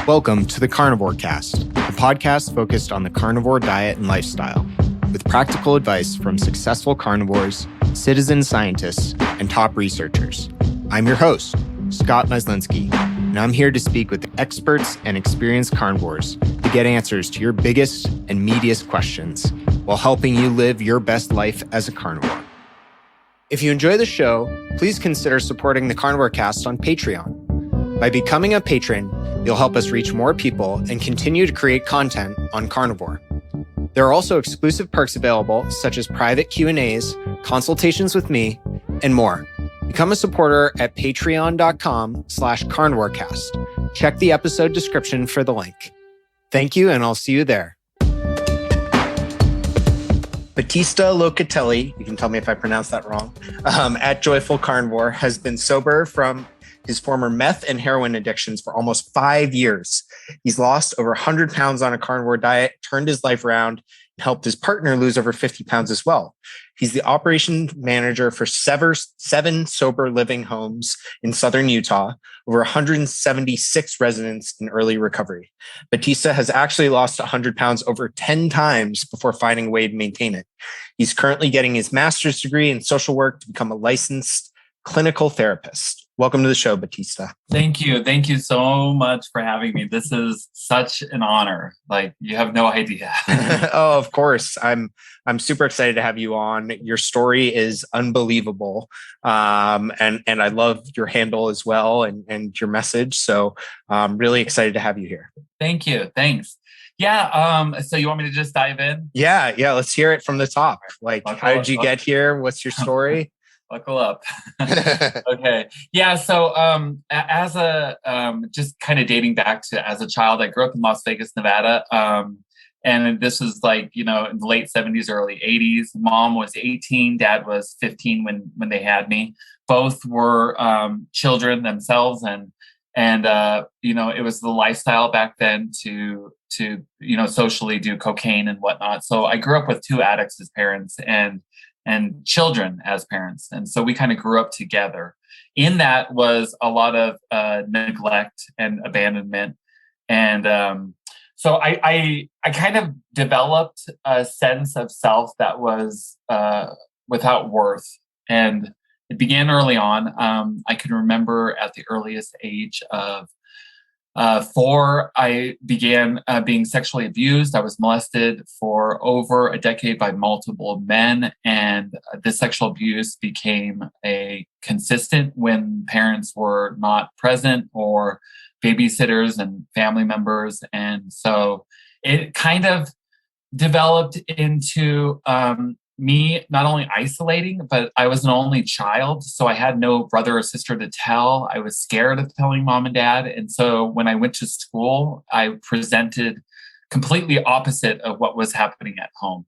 Welcome to the Carnivore Cast, a podcast focused on the carnivore diet and lifestyle, with practical advice from successful carnivores, citizen scientists, and top researchers. I'm your host, Scott Myslinski, and I'm here to speak with experts and experienced carnivores to get answers to your biggest and meatiest questions while helping you live your best life as a carnivore. If you enjoy the show, please consider supporting the Carnivore Cast on Patreon. By becoming a patron, you'll help us reach more people and continue to create content on carnivore. There are also exclusive perks available, such as private Q&As, consultations with me, and more. Become a supporter at patreon.com/carnivorecast. Check the episode description for the link. Thank you, and I'll see you there. Battista Locatelli, you can tell me if I pronounce that wrong, at Joyful Carnivore, has been sober from his former meth and heroin addictions for almost 5 years. He's lost over 100 pounds on a carnivore diet, turned his life around, and helped his partner lose over 50 pounds as well. He's the operations manager for 7 sober living homes in southern Utah, over 176 residents in early recovery. Battista has actually lost 100 pounds over 10 times before finding a way to maintain it. He's currently getting his master's degree in social work to become a licensed clinical therapist. Welcome to the show, Battista. Thank you. Thank you so much for having me. This is such an honor. Like, you have no idea. Oh, of course. I'm super excited to have you on. Your story is unbelievable. And I love your handle as well and your message. So I'm really excited to have you here. Thank you. Thanks. Yeah. So you want me to just dive in? Yeah. Let's hear it from the top. Like, how did you get here? What's your story? Buckle up. Okay. Yeah. So as a just kind of dating back to as a child, I grew up in Las Vegas, Nevada. And this was like, in the late 70s, early 80s. Mom was 18, dad was 15 when they had me. Both were children themselves, and it was the lifestyle back then to socially do cocaine and whatnot. So I grew up with 2 addicts as parents and children as parents. And so we kind of grew up together. In that was a lot of neglect and abandonment. And so I kind of developed a sense of self that was without worth. And it began early on. I can remember at the earliest age of 4, I began being sexually abused. I was molested for over a decade by multiple men, and this sexual abuse became a consistent when parents were not present or babysitters and family members. And so it kind of developed into me not only isolating, but I was an only child. So I had no brother or sister to tell. I was scared of telling mom and dad. And so when I went to school, I presented completely opposite of what was happening at home.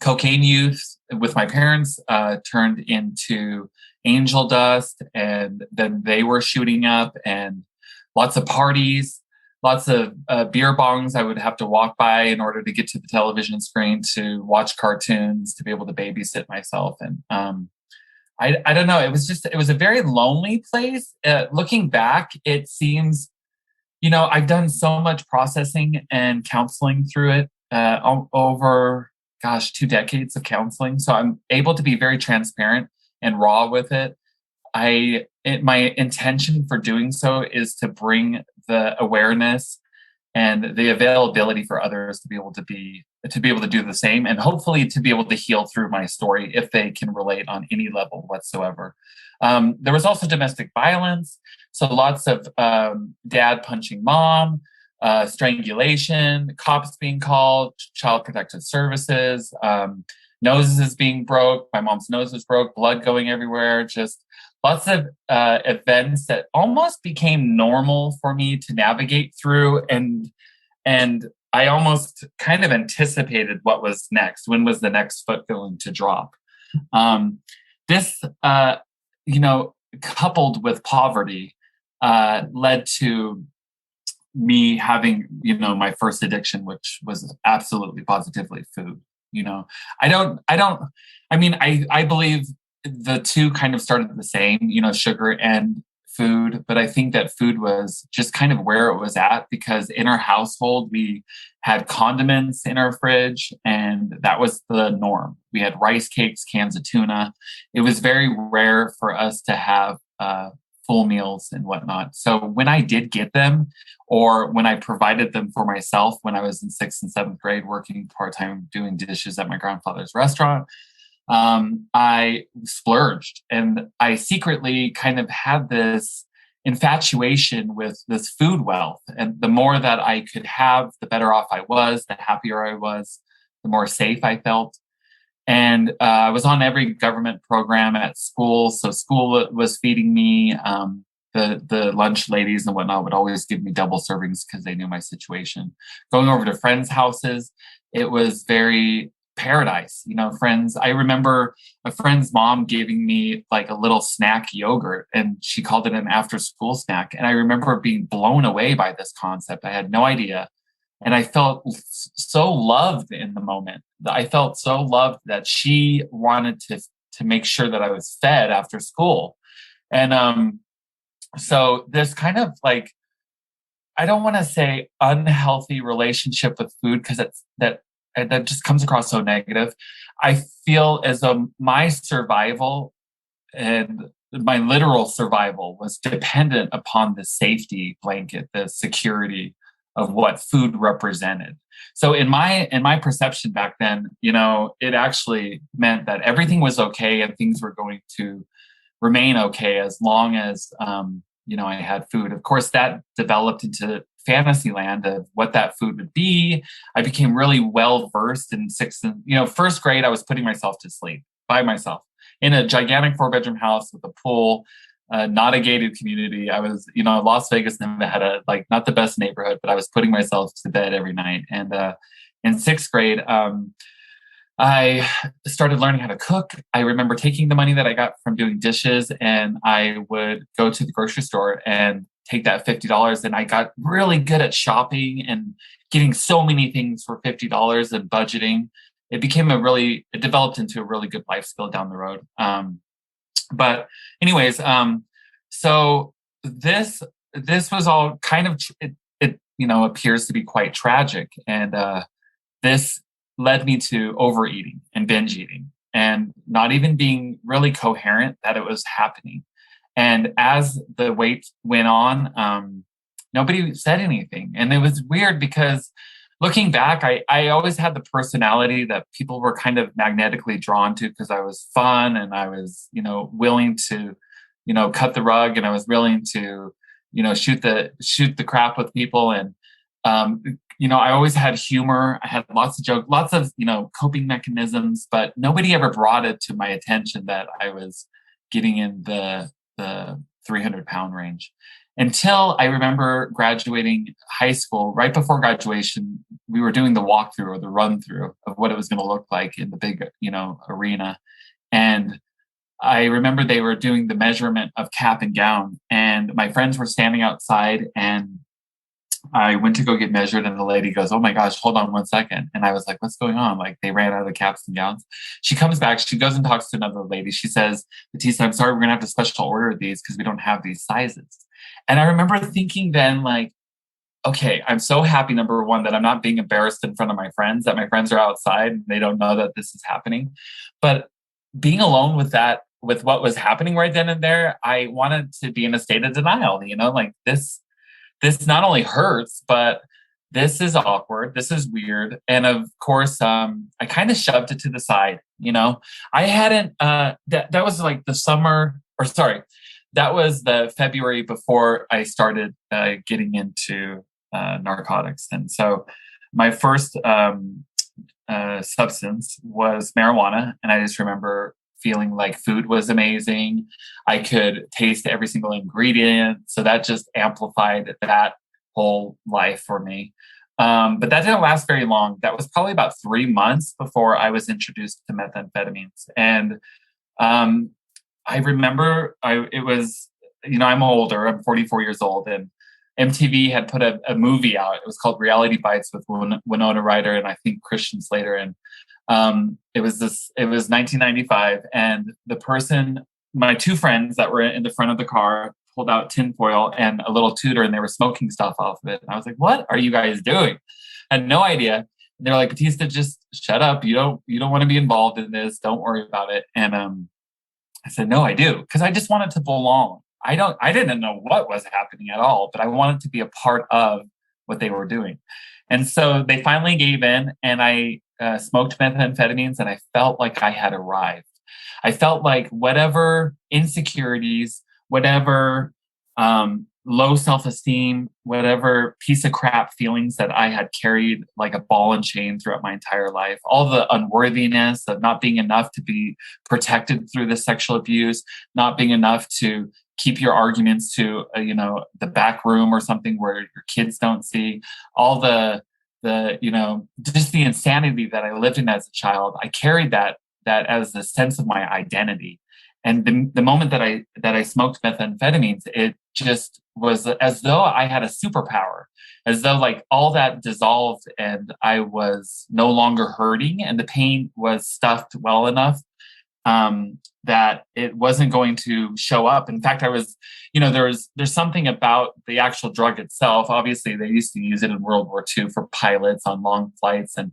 Cocaine use with my parents turned into angel dust, and then they were shooting up, and lots of parties. Lots of beer bongs I would have to walk by in order to get to the television screen to watch cartoons, to be able to babysit myself. And I don't know. It was a very lonely place. Looking back, it seems, I've done so much processing and counseling through it over, 2 decades of counseling. So I'm able to be very transparent and raw with it. My intention for doing so is to bring the awareness and the availability for others to be able to do the same, and hopefully to be able to heal through my story if they can relate on any level whatsoever. There was also domestic violence, so lots of dad punching mom, strangulation, cops being called, child protective services, noses being broke. My mom's nose was broke, blood going everywhere, just lots of events that almost became normal for me to navigate through. And I almost kind of anticipated what was next. When was the next foot going to drop? This, coupled with poverty, led to me having, my first addiction, which was absolutely positively food. I believe the two kind of started the same, sugar and food, but I think that food was just kind of where it was at, because in our household, we had condiments in our fridge, and that was the norm. We had rice cakes, cans of tuna. It was very rare for us to have full meals and whatnot. So when I did get them, or when I provided them for myself when I was in 6th and 7th grade working part-time doing dishes at my grandfather's restaurant, I splurged, and I secretly kind of had this infatuation with this food wealth. And the more that I could have, the better off I was, the happier I was, the more safe I felt. And I was on every government program at school. So school was feeding me. The lunch ladies and whatnot would always give me double servings because they knew my situation. Going over to friends' houses, it was very paradise. Friends, I remember a friend's mom giving me like a little snack yogurt, and she called it an after school snack. And I remember being blown away by this concept. I had no idea. And I felt so loved in the moment. I felt so loved that she wanted to make sure that I was fed after school. And so this kind of like, I don't want to say unhealthy relationship with food, because that just comes across so negative. I feel as though my survival and my literal survival was dependent upon the safety blanket, the security of what food represented. So in my perception back then, it actually meant that everything was okay and things were going to remain okay as long as I had food. Of course, that developed into fantasy land of what that food would be. I became really well versed in 1st grade. I was putting myself to sleep by myself in a gigantic 4-bedroom house with a pool, not a gated community. I was, Las Vegas, Nevada, like not the best neighborhood, but I was putting myself to bed every night. And in 6th grade, I started learning how to cook. I remember taking the money that I got from doing dishes, and I would go to the grocery store and take that $50. And I got really good at shopping and getting so many things for $50 and budgeting. It developed into a really good life skill down the road. But anyways, so this was all kind of, it appears to be quite tragic. And this led me to overeating and binge eating and not even being really coherent that it was happening. And as the weight went on, nobody said anything. And it was weird because looking back, I always had the personality that people were kind of magnetically drawn to, because I was fun and I was, willing to, cut the rug, and I was willing to, shoot the crap with people. And, I always had humor. I had lots of jokes, lots of, coping mechanisms, but nobody ever brought it to my attention that I was getting in the 300-pound range. Until I remember graduating high school. Right before graduation, we were doing the walkthrough or the run through of what it was going to look like in the big, arena. And I remember they were doing the measurement of cap and gown, and my friends were standing outside, and I went to go get measured, and the lady goes, "Oh my gosh, hold on 1 second." And I was like, "What's going on?" Like, they ran out of the caps and gowns. She comes back. She goes and talks to another lady. She says, "Battista, I'm sorry, we're going to have to special order these because we don't have these sizes." And I remember thinking then, like, okay, I'm so happy, number one, that I'm not being embarrassed in front of my friends, that my friends are outside and they don't know that this is happening. But being alone with that, with what was happening right then and there, I wanted to be in a state of denial, like this not only hurts, but this is awkward. This is weird. And of course, I kind of shoved it to the side. I hadn't, that was like the summer, or sorry, that was the February before I started getting into narcotics. And so my first substance was marijuana. And I just remember feeling like food was amazing. I could taste every single ingredient. So that just amplified that whole life for me. But that didn't last very long. That was probably about 3 months before I was introduced to methamphetamines. And I remember it was, I'm older, I'm 44 years old, and MTV had put a movie out. It was called Reality Bites with Winona Ryder and I think Christian Slater. And it was 1995, and my two friends that were in the front of the car pulled out tinfoil and a little tutor, and they were smoking stuff off of it. And I was like, what are you guys doing? I had no idea. And they're like, Battista, just shut up. You don't want to be involved in this. Don't worry about it. And I said, no, I do. Because I just wanted to belong. I didn't know what was happening at all, but I wanted to be a part of what they were doing. And so they finally gave in, and I smoked methamphetamines, and I felt like I had arrived. I felt like whatever insecurities, whatever low self-esteem, whatever piece of crap feelings that I had carried like a ball and chain throughout my entire life, all the unworthiness of not being enough to be protected through the sexual abuse, not being enough to keep your arguments to the back room or something where your kids don't see, all the just the insanity that I lived in as a child. I carried that as the sense of my identity. And the moment that I smoked methamphetamines, it just was as though I had a superpower, as though like all that dissolved and I was no longer hurting, and the pain was stuffed well enough that it wasn't going to show up. In fact, I was, there's something about the actual drug itself. Obviously, they used to use it in World War II for pilots on long flights, and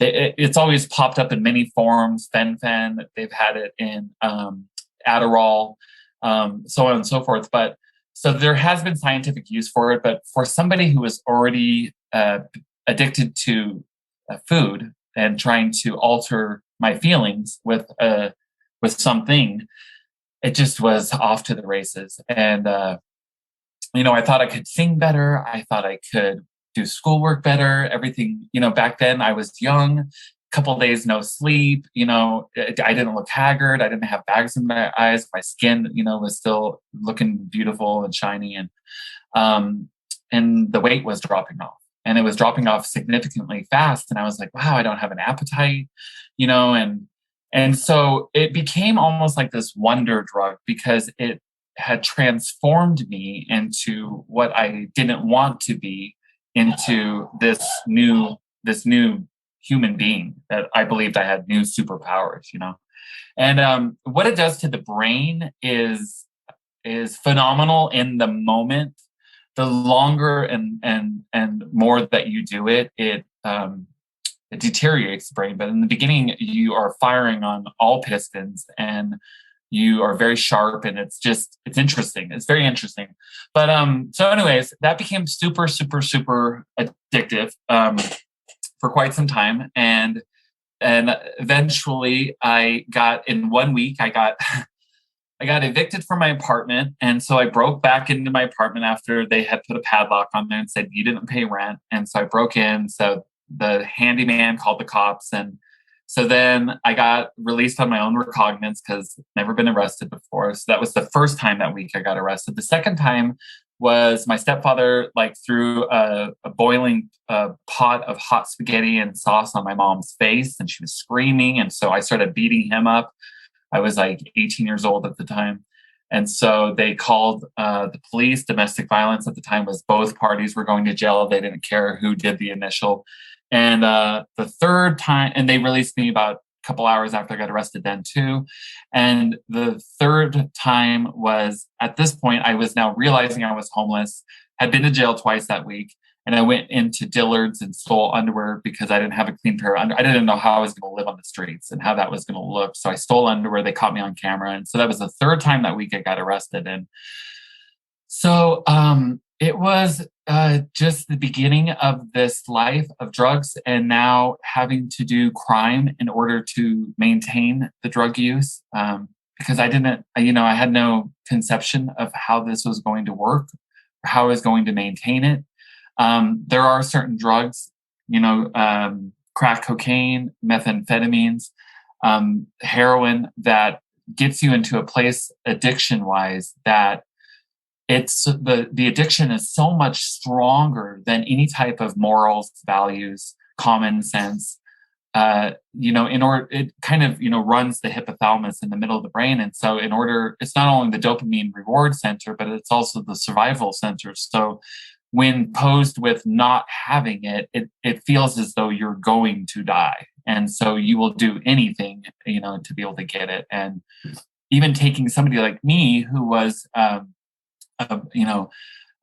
it's always popped up in many forms. Fen-phen, they've had it in Adderall, so on and so forth. But so there has been scientific use for it. But for somebody who is already addicted to food and trying to alter my feelings with something, it just was off to the races. And I thought I could sing better. I thought I could do schoolwork better. Everything, back then I was young. Couple of days no sleep. I didn't look haggard. I didn't have bags in my eyes. My skin, was still looking beautiful and shiny, and the weight was dropping off, and it was dropping off significantly fast. And I was like, wow, I don't have an appetite, and so it became almost like this wonder drug, because it had transformed me into what I didn't want to be, into this new human being that I believed I had new superpowers, And what it does to the brain is phenomenal in the moment. The longer and more that you do it, it deteriorates the brain. But in the beginning, you are firing on all pistons, and you are very sharp, and it's interesting. It's very interesting. But so anyways, that became super, super, super addictive. For quite some time, and eventually in 1 week I got evicted from my apartment, and so I broke back into my apartment after they had put a padlock on there and said you didn't pay rent. And so I broke in. So the handyman called the cops, and so then I got released on my own recognizance because I've never been arrested before. So that was the first time that week I got arrested. The second time was my stepfather threw a boiling pot of hot spaghetti and sauce on my mom's face, and she was screaming. And so I started beating him up. I was 18 years old at the time. And so they called the police. Domestic violence at the time was both parties were going to jail. They didn't care who did the initial. And the third time, and they released me about couple hours after I got arrested then too. And the third time was, at this point, I was now realizing I was homeless, had been to jail twice that week. And I went into Dillard's and stole underwear because I didn't have a clean pair of underwear. I didn't know how I was going to live on the streets and how that was going to look. So I stole underwear. They caught me on camera. And so that was the third time that week I got arrested. And so it was just the beginning of this life of drugs, and now having to do crime in order to maintain the drug use, because I had no conception of how this was going to work, or how I was going to maintain it. There are certain drugs, crack cocaine, methamphetamines, heroin, that gets you into a place addiction-wise that it's the addiction is so much stronger than any type of morals, values, common sense. It kind of, runs the hypothalamus in the middle of the brain. And so it's not only the dopamine reward center, but it's also the survival center. So when posed with not having it, it feels as though you're going to die. And so you will do anything, to be able to get it. And even taking somebody like me who was,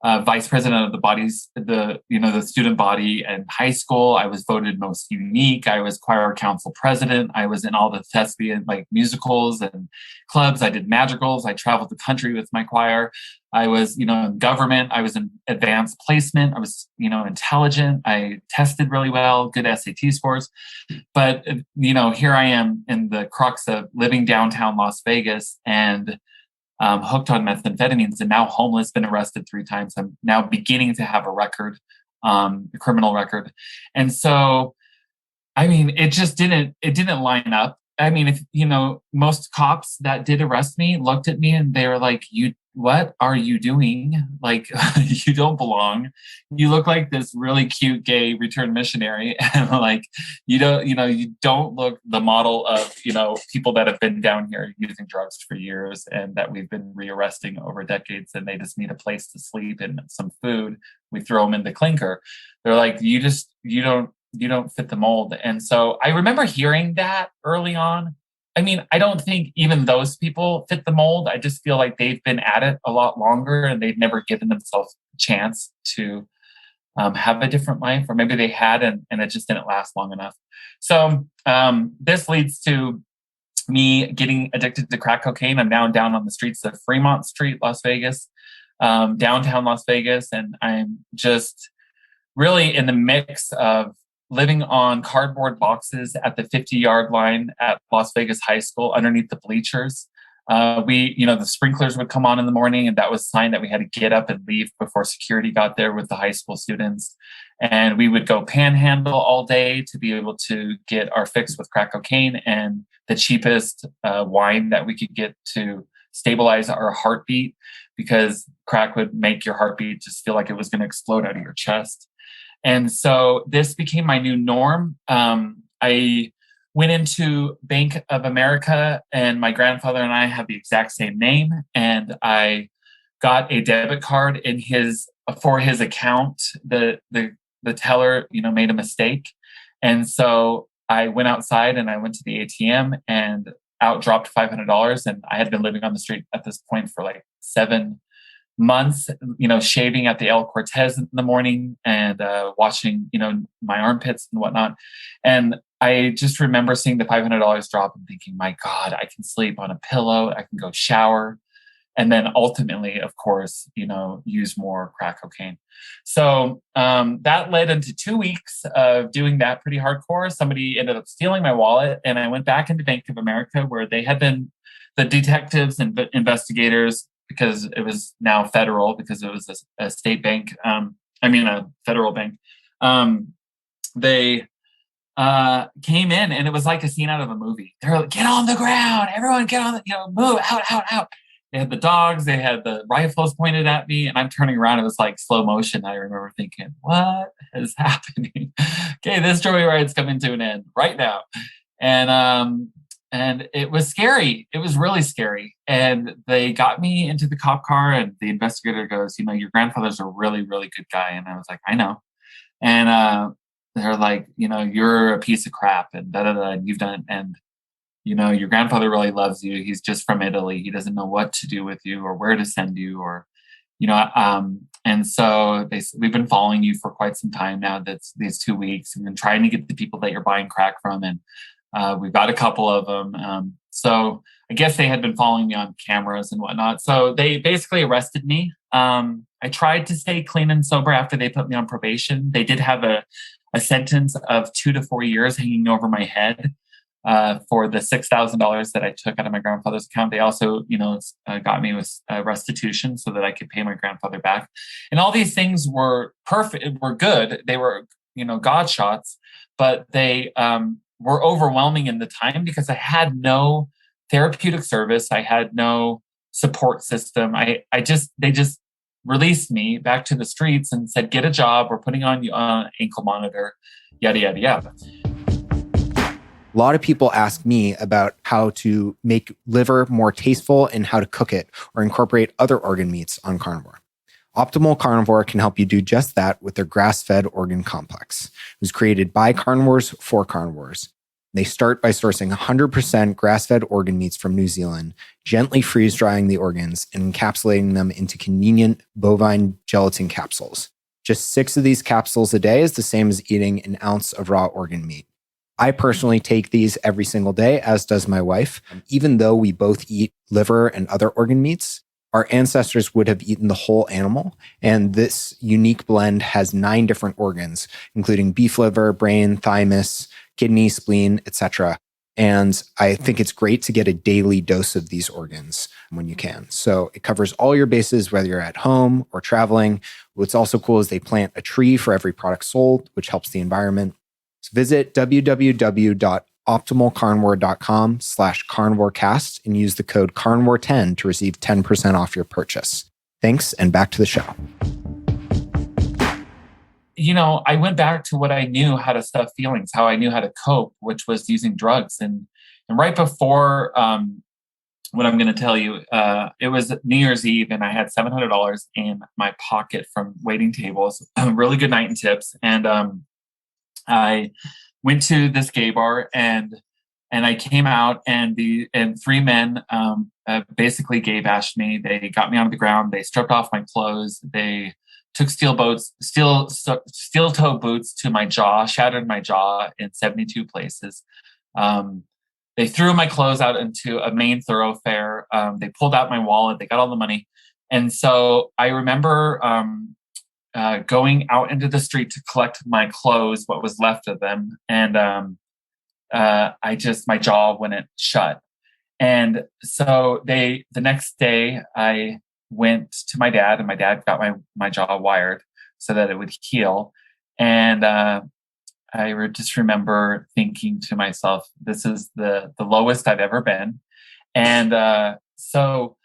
vice president of the student body in high school. I was voted most unique. I was choir council president. I was in all the thespian musicals and clubs. I did madrigals. I traveled the country with my choir. I was, in government. I was in advanced placement. I was, intelligent. I tested really well, good SAT scores. But, here I am in the crux of living downtown Las Vegas and hooked on methamphetamines and now homeless, been arrested 3 times. I'm now beginning to have a record, a criminal record. And so, it just didn't line up. If, most cops that did arrest me looked at me and they were like, what are you doing? Like, you don't belong. You look like this really cute gay returned missionary. And you don't look the model of, people that have been down here using drugs for years and that we've been rearresting over decades and they just need a place to sleep and some food. We throw them in the clinker. They're like, you don't fit the mold. And so I remember hearing that early on. I don't think even those people fit the mold. I just feel like they've been at it a lot longer and they've never given themselves a chance to have a different life, or maybe they had and it just didn't last long enough. So this leads to me getting addicted to crack cocaine. I'm now down on the streets of Fremont Street, Las Vegas, downtown Las Vegas. And I'm just really in the mix of living on cardboard boxes at the 50-yard line at Las Vegas High School underneath the bleachers. The sprinklers would come on in the morning, and that was a sign that we had to get up and leave before security got there with the high school students. And we would go panhandle all day to be able to get our fix with crack cocaine and the cheapest wine that we could get to stabilize our heartbeat, because crack would make your heartbeat just feel like it was going to explode out of your chest. And so this became my new norm. I went into Bank of America, and my grandfather and I have the exact same name. And I got a debit card for his account. The teller, made a mistake. And so I went outside and I went to the ATM and out dropped $500. And I had been living on the street at this point for 7 months, shaving at the El Cortez in the morning and washing, my armpits and whatnot. And I just remember seeing the $500 drop and thinking, my God, I can sleep on a pillow. I can go shower. And then ultimately, of course, use more crack cocaine. So that led into 2 weeks of doing that pretty hardcore. Somebody ended up stealing my wallet, and I went back into Bank of America, where they had been the detectives and investigators, because it was now federal, because it was a state bank. A federal bank. They came in, and it was like a scene out of a movie. They're like, get on the ground, everyone get on move, out. They had the dogs, they had the rifles pointed at me, and I'm turning around. It was like slow motion. I remember thinking, what is happening? Okay, this joyride's coming to an end right now. And it was scary. It was really scary. And they got me into the cop car, and the investigator goes, your grandfather's a really, really good guy. And I was like, I know. And they're like, you're a piece of crap, and and you've done, and your grandfather really loves you. He's just from Italy. He doesn't know what to do with you or where to send you, or, and so we've been following you for quite some time now. That's these 2 weeks. We've been trying to get the people that you're buying crack from, and we've got a couple of them. So I guess they had been following me on cameras and whatnot. So they basically arrested me. I tried to stay clean and sober after they put me on probation. They did have a sentence of 2 to 4 years hanging over my head for the $6,000 that I took out of my grandfather's account. They also, got me with restitution so that I could pay my grandfather back. And all these things were perfect, were good. They were, God shots, but they were overwhelming in the time, because I had no therapeutic service. I had no support system. They just released me back to the streets and said, get a job. We're putting on you an ankle monitor, yada, yada, yada. A lot of people ask me about how to make liver more tasteful and how to cook it or incorporate other organ meats on carnivore. Optimal Carnivore can help you do just that with their grass-fed organ complex. It was created by carnivores for carnivores. They start by sourcing 100% grass-fed organ meats from New Zealand, gently freeze-drying the organs and encapsulating them into convenient bovine gelatin capsules. Just 6 of these capsules a day is the same as eating an ounce of raw organ meat. I personally take these every single day, as does my wife. Even though we both eat liver and other organ meats, our ancestors would have eaten the whole animal, and this unique blend has 9 different organs, including beef liver, brain, thymus, kidney, spleen, etc. And I think it's great to get a daily dose of these organs when you can. So it covers all your bases, whether you're at home or traveling. What's also cool is they plant a tree for every product sold, which helps the environment. So visit www.optimalcarnivore.com/carnivorecast and use the code carnivore10 to receive 10% off your purchase. Thanks, and back to the show. I went back to what I knew, how to stuff feelings, how I knew how to cope, which was using drugs. And right before what I'm going to tell you, it was New Year's Eve, and I had $700 in my pocket from waiting tables. A really good night in tips. And I went to this gay bar, and I came out, and 3 men basically gay bashed me. They got me on the ground. They stripped off my clothes. They took steel-toe boots to my jaw, shattered my jaw in 72 places. They threw my clothes out into a main thoroughfare. They pulled out my wallet. They got all the money. And so I remember going out into the street to collect my clothes, what was left of them. And my jaw wouldn't shut. And so the next day I went to my dad, and my dad got my jaw wired so that it would heal. And I just remember thinking to myself, this is the lowest I've ever been. And so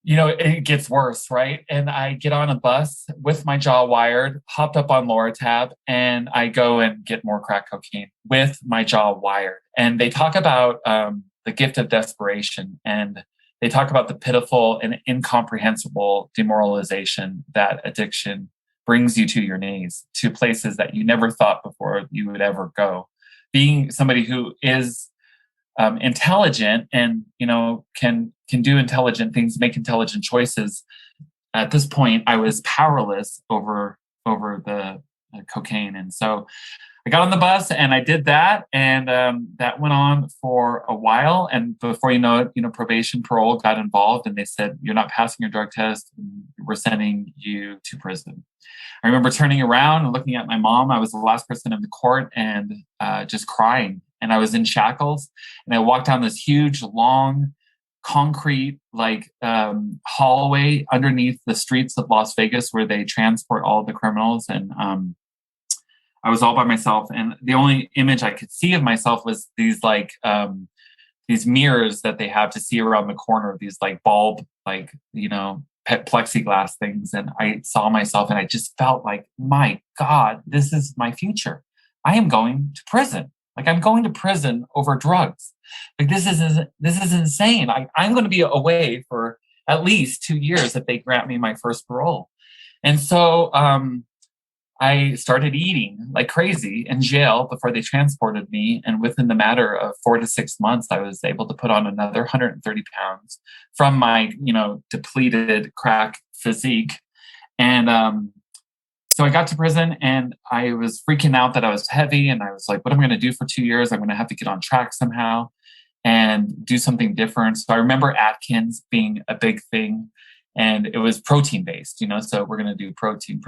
it gets worse, right? And I get on a bus with my jaw wired, hopped up on Locatelli, and I go and get more crack cocaine with my jaw wired. And they talk about the gift of desperation, and they talk about the pitiful and incomprehensible demoralization that addiction brings you to your knees, to places that you never thought before you would ever go. Being somebody who is intelligent and can do intelligent things, make intelligent choices. At this point, I was powerless over the cocaine, and so I got on the bus and I did that, and that went on for a while. And before you know it, probation, parole got involved, and they said, "You're not passing your drug test. We're sending you to prison." I remember turning around and looking at my mom. I was the last person in the court, and just crying. And I was in shackles, and I walked down this huge, long, concrete hallway underneath the streets of Las Vegas, where they transport all of the criminals. And I was all by myself, and the only image I could see of myself was these mirrors that they have to see around the corner, these bulb, plexiglass things. And I saw myself, and I just felt like, my God, this is my future. I am going to prison. I'm going to prison over drugs. This is insane. I'm going to be away for at least 2 years if they grant me my first parole. And so I started eating like crazy in jail before they transported me. And within the matter of 4 to 6 months, I was able to put on another 130 pounds from my, depleted crack physique. And so I got to prison, and I was freaking out that I was heavy. And I was like, what am I going to do for 2 years? I'm going to have to get on track somehow and do something different. So I remember Atkins being a big thing. And it was protein based, so we're going to do protein.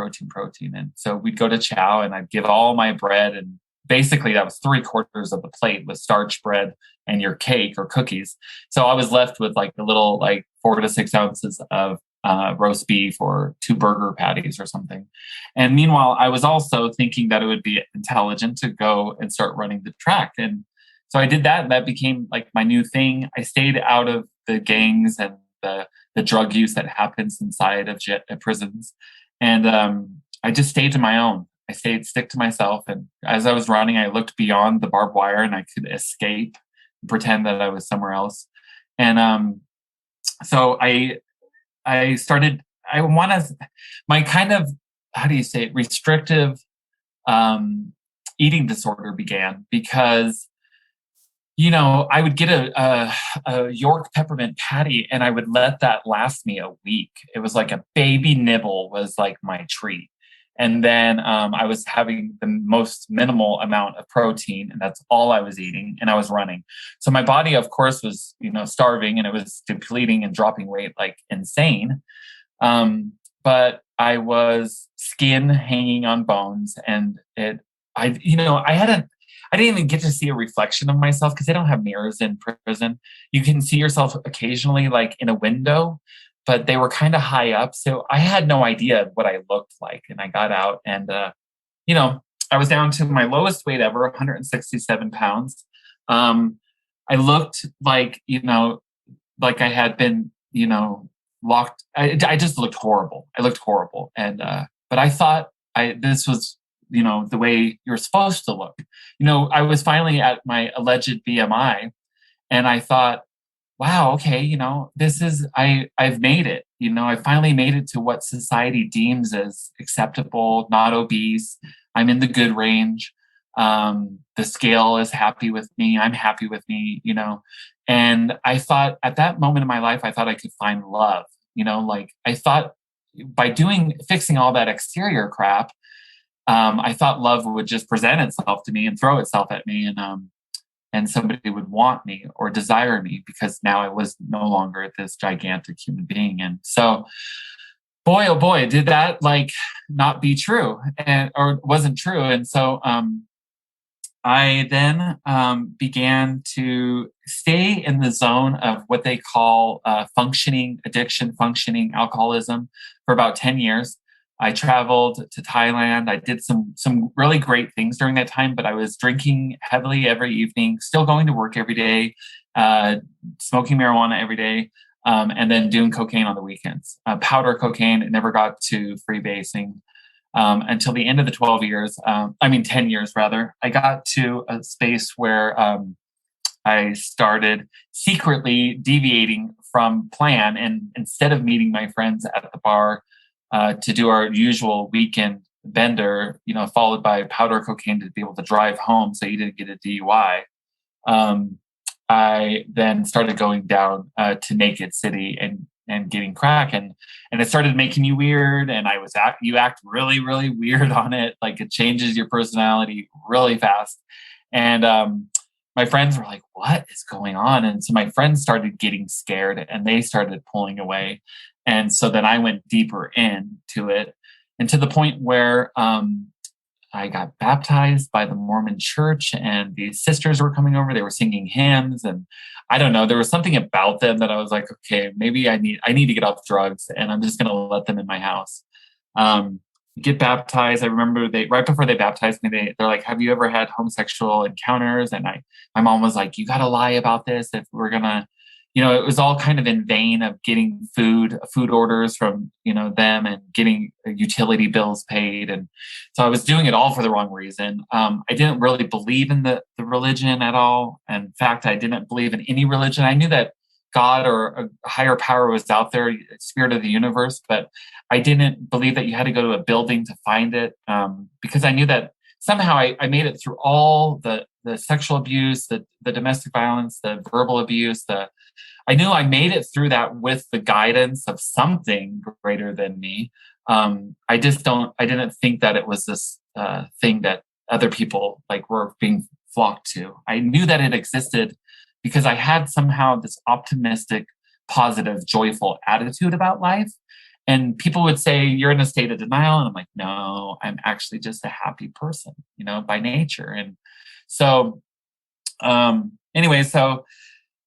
And so we'd go to chow, and I'd give all my bread. And basically that was 3/4 of the plate was starch bread and your cake or cookies. So I was left with a little 4 to 6 ounces of roast beef or 2 burger patties or something. And meanwhile, I was also thinking that it would be intelligent to go and start running the track. And so I did that, and that became my new thing. I stayed out of the gangs and the drug use that happens inside of prisons. And I just stayed to my own. I stick to myself. And as I was running, I looked beyond the barbed wire, and I could escape and pretend that I was somewhere else. And so I started, my kind of, restrictive eating disorder began, because I would get a York peppermint patty and I would let that last me a week. It was like a baby nibble was like my treat. And then I was having the most minimal amount of protein, and that's all I was eating, and I was running. So my body, of course, was, starving, and it was depleting and dropping weight like insane. But I was skin hanging on bones, and I didn't even get to see a reflection of myself because they don't have mirrors in prison. You can see yourself occasionally, like in a window, but they were kind of high up. So I had no idea what I looked like. And I got out and, I was down to my lowest weight ever, 167 pounds. I looked like, like I had been, locked. I just looked horrible. I looked horrible. And, but I thought this was, the way you're supposed to look. I was finally at my alleged BMI and I thought, wow, okay, I've made it. I finally made it to what society deems as acceptable, not obese. I'm in the good range. The scale is happy with me. I'm happy with me, And I thought at that moment in my life, I thought I could find love, I thought by fixing all that exterior crap, I thought love would just present itself to me and throw itself at me. And somebody would want me or desire me because now I was no longer this gigantic human being. And so, boy, oh boy, did that not be true or wasn't true. And so I then began to stay in the zone of what they call functioning addiction, functioning alcoholism for about 10 years. I traveled to Thailand. I did some really great things during that time, but I was drinking heavily every evening, still going to work every day, smoking marijuana every day, and then doing cocaine on the weekends. Powder cocaine. It never got to freebasing until the end of the 10 years rather. I got to a space where I started secretly deviating from plan, and instead of meeting my friends at the bar, to do our usual weekend bender, followed by powder cocaine to be able to drive home so you didn't get a DUI. I then started going down to Naked City and getting crack, and it started making you weird. And you act really, really weird on it. Like it changes your personality really fast. And my friends were like, "What is going on?" And so my friends started getting scared, and they started pulling away. And so then I went deeper into it, and to the point where I got baptized by the Mormon church, and these sisters were coming over. They were singing hymns, and I don't know, there was something about them that I was like, okay, maybe I need to get off drugs, and I'm just going to let them in my house. Get baptized. I remember right before they baptized me, they're like, "Have you ever had homosexual encounters?" And my mom was like, "You got to lie about this if we're gonna." It was all kind of in vain of getting food orders from, them and getting utility bills paid. And so I was doing it all for the wrong reason. I didn't really believe in the religion at all. In fact, I didn't believe in any religion. I knew that God or a higher power was out there, spirit of the universe, but I didn't believe that you had to go to a building to find it, because I knew that somehow I made it through all the sexual abuse, the domestic violence, the verbal abuse, I knew I made it through that with the guidance of something greater than me. I didn't think that it was this thing that other people were being flocked to. I knew that it existed because I had somehow this optimistic, positive, joyful attitude about life. And people would say, "You're in a state of denial." And I'm like, "No, I'm actually just a happy person, by nature." And so, anyway, so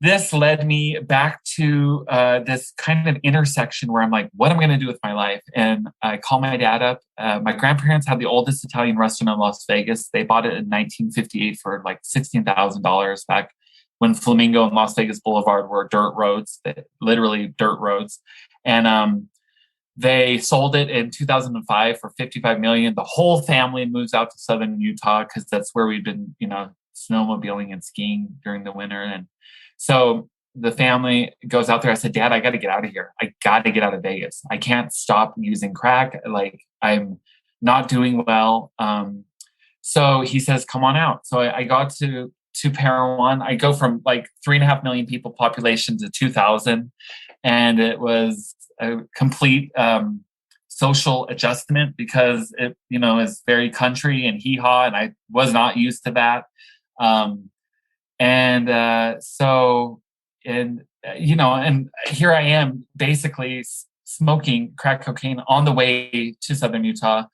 this led me back to this kind of intersection where I'm like, what am I going to do with my life? And I call my dad up. My grandparents had the oldest Italian restaurant in Las Vegas. They bought it in 1958 for like $16,000 back when Flamingo and Las Vegas Boulevard were dirt roads, literally dirt roads. And they sold it in 2005 for $55 million. The whole family moves out to southern Utah because that's where we've been, snowmobiling and skiing during the winter. And so the family goes out there. I said, "Dad, I got to get out of here. I got to get out of Vegas. I can't stop using crack. I'm not doing well." So he says, "Come on out." So I got to to Parowan. I go from like 3.5 million people population to 2,000. And it was a complete social adjustment because it, is very country and hee-haw, and I was not used to that. And here I am basically smoking crack cocaine on the way to Southern Utah,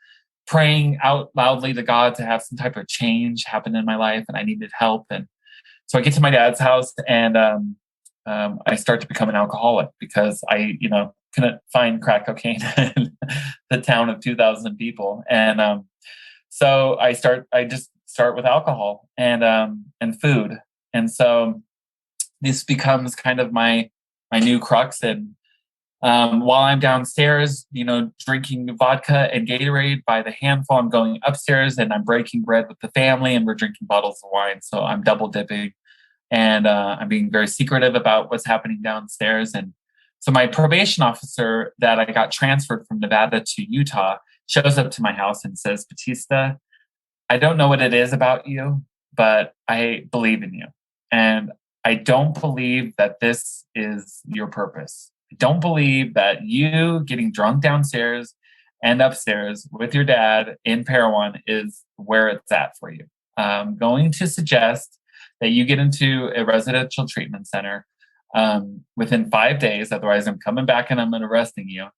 praying out loudly to God to have some type of change happen in my life, and I needed help. And so I get to my dad's house, and I start to become an alcoholic because I, couldn't find crack cocaine in the town of 2,000 people. And so I just start with alcohol and food. And so this becomes kind of my new crux. And while I'm downstairs, drinking vodka and Gatorade by the handful, I'm going upstairs and I'm breaking bread with the family, and we're drinking bottles of wine. So I'm double dipping, and I'm being very secretive about what's happening downstairs. And so my probation officer that I got transferred from Nevada to Utah shows up to my house and says, "Battista, I don't know what it is about you, but I believe in you. And I don't believe that this is your purpose. I don't believe that you getting drunk downstairs and upstairs with your dad in Parowan is where it's at for you. I'm going to suggest that you get into a residential treatment center within 5 days. Otherwise, I'm coming back and I'm arresting you.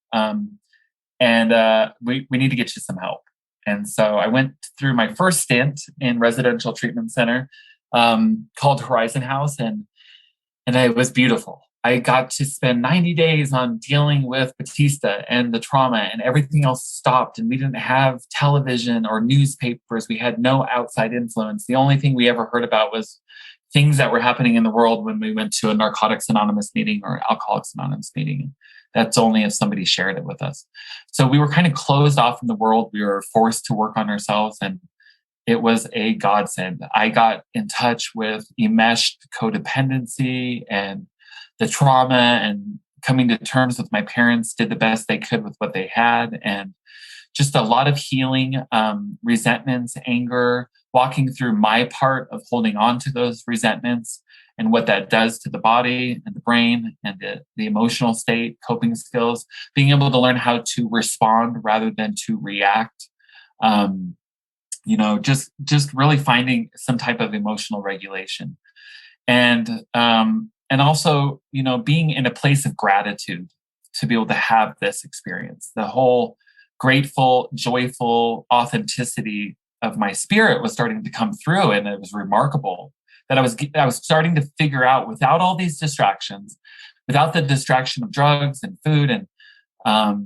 And we need to get you some help." And so I went through my first stint in residential treatment center called Horizon House, and it was beautiful. I got to spend 90 days on dealing with Battista and the trauma, and everything else stopped. And we didn't have television or newspapers. We had no outside influence. The only thing we ever heard about was things that were happening in the world when we went to a Narcotics Anonymous meeting or Alcoholics Anonymous meeting. That's only if somebody shared it with us. So we were kind of closed off in the world. We were forced to work on ourselves, and it was a godsend. I got in touch with enmeshed codependency and the trauma, and coming to terms with my parents, did the best they could with what they had, and just a lot of healing, resentments, anger, walking through my part of holding on to those resentments and what that does to the body and the brain and the emotional state, coping skills, being able to learn how to respond rather than to react. Just really finding some type of emotional regulation. And also, being in a place of gratitude to be able to have this experience. The whole grateful, joyful authenticity of my spirit was starting to come through, and it was remarkable that I was starting to figure out, without all these distractions, without the distraction of drugs and food and all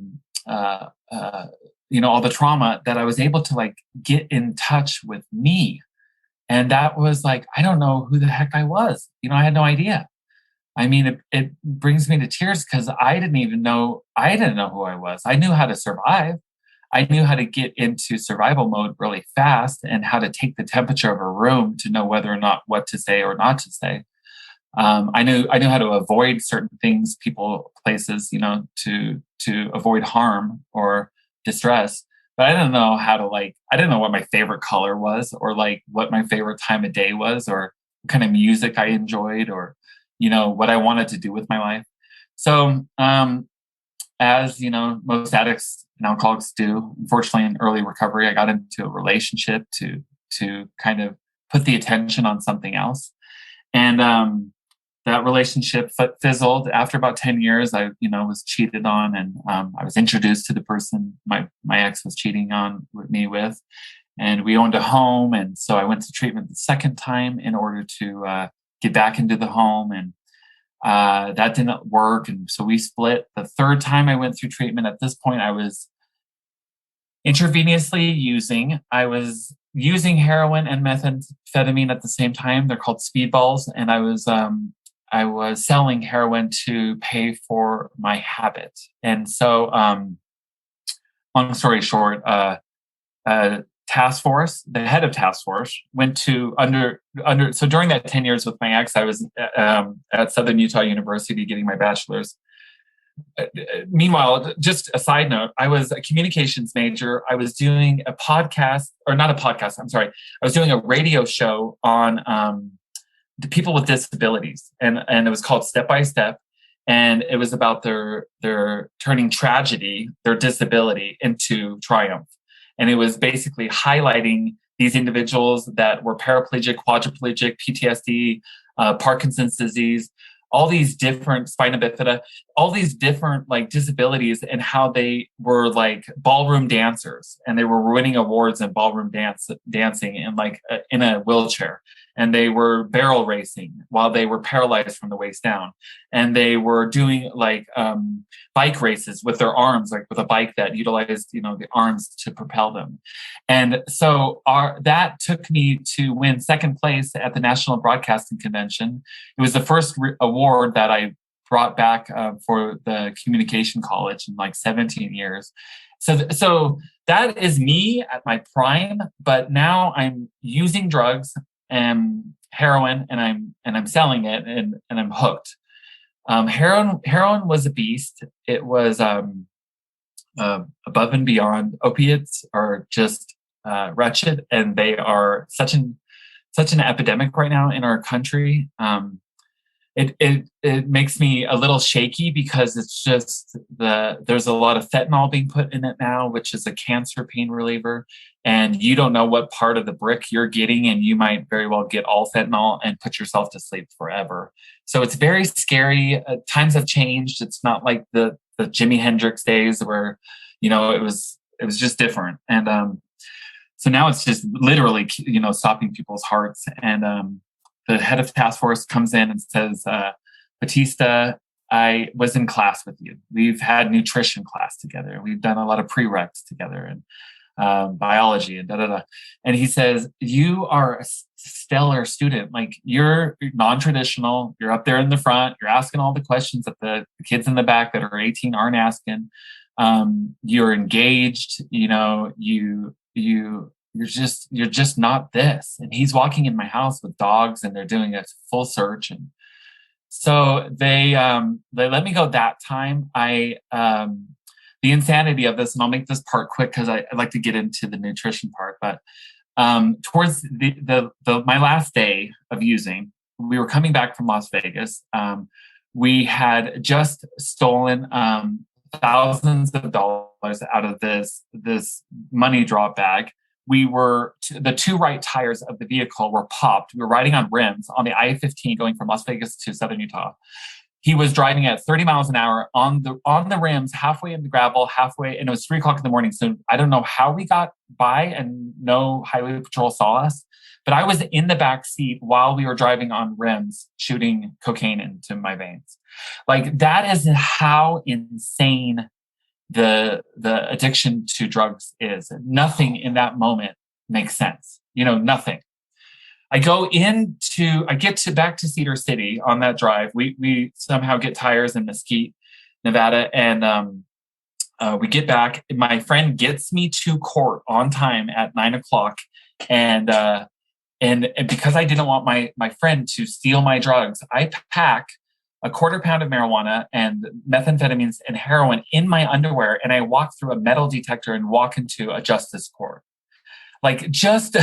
the trauma, that I was able to get in touch with me. And that was I don't know who the heck I was. I had no idea. I mean, it brings me to tears because I didn't know who I was. I knew how to survive. I knew how to get into survival mode really fast, and how to take the temperature of a room to know whether or not what to say or not to say. I knew how to avoid certain things, people, places, to avoid harm or distress. But I didn't know how to I didn't know what my favorite color was, or what my favorite time of day was, or what kind of music I enjoyed, or what I wanted to do with my life. So as most addicts and alcoholics do, unfortunately, in early recovery, I got into a relationship to kind of put the attention on something else. And that relationship fizzled. After about 10 years, I was cheated on, and I was introduced to the person my ex was cheating on me with, and we owned a home. And so I went to treatment the second time in order to get back into the home, and that didn't work. And so we split. The third time I went through treatment, at this point, I was intravenously using. I was using heroin and methamphetamine at the same time. They're called speedballs, and I was selling heroin to pay for my habit. And so, long story short, task force, the head of task force, went to so during that 10 years with my ex, I was at Southern Utah University getting my bachelor's. Meanwhile, just a side note, I was a communications major. I was doing a podcast, or not a podcast, I'm sorry. I was doing a radio show on the people with disabilities, and it was called Step by Step, and it was about their turning tragedy, their disability, into triumph. And it was basically highlighting these individuals that were paraplegic, quadriplegic, PTSD, Parkinson's disease, all these different spina bifida, all these different like disabilities, and how they were like ballroom dancers, and they were winning awards in ballroom dancing in like in a wheelchair, and they were barrel racing while they were paralyzed from the waist down, and they were doing like bike races with their arms, like with a bike that utilized the arms to propel them. And so that took me to win second place at the National Broadcasting Convention. It was the first award that I brought back for the communication college in like 17 years. So that is me at my prime, but now I'm using drugs and heroin, and I'm selling it, and I'm hooked. Heroin was a beast. It was above and beyond. Opiates are just wretched, and they are such an epidemic right now in our country. It makes me a little shaky, because it's just there's a lot of fentanyl being put in it now, which is a cancer pain reliever, and you don't know what part of the brick you're getting, and you might very well get all fentanyl and put yourself to sleep forever. So it's very scary. Times have changed. It's not like the Jimi Hendrix days where it was just different, and so now it's just literally stopping people's hearts. And the head of task force comes in and says, Battista, I was in class with you. We've had nutrition class together. We've done a lot of prereqs together, and biology and da-da-da. And he says, you are a stellar student. Like, you're non-traditional. You're up there in the front. You're asking all the questions that the kids in the back that are 18 aren't asking. You're engaged. You're just not this. And he's walking in my house with dogs, and they're doing a full search. And so they let me go that time. The insanity of this, and I'll make this part quick because I'd like to get into the nutrition part, but towards my last day of using, we were coming back from Las Vegas. We had just stolen thousands of dollars out of this money drop bag. The two right tires of the vehicle were popped. We were riding on rims on the I-15 going from Las Vegas to Southern Utah. He was driving at 30 miles an hour on the rims, halfway in the gravel, halfway, and it was 3:00 in the morning. So I don't know how we got by and no highway patrol saw us, but I was in the back seat while we were driving on rims, shooting cocaine into my veins. Like, that is how insane the addiction to drugs is. Nothing in that moment makes sense. Nothing. I get back to Cedar City on that drive. We somehow get tires in Mesquite, Nevada, and we get back. My friend gets me to court on time at 9:00, and because I didn't want my friend to steal my drugs, I pack a 1/4 pound of marijuana and methamphetamines and heroin in my underwear, and I walk through a metal detector and walk into a justice court. Like, just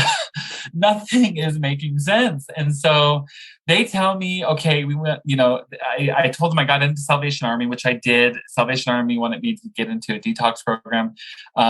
nothing is making sense. And so they tell me, okay, we went, I told them I got into Salvation Army, which I did. Salvation Army wanted me to get into a detox program.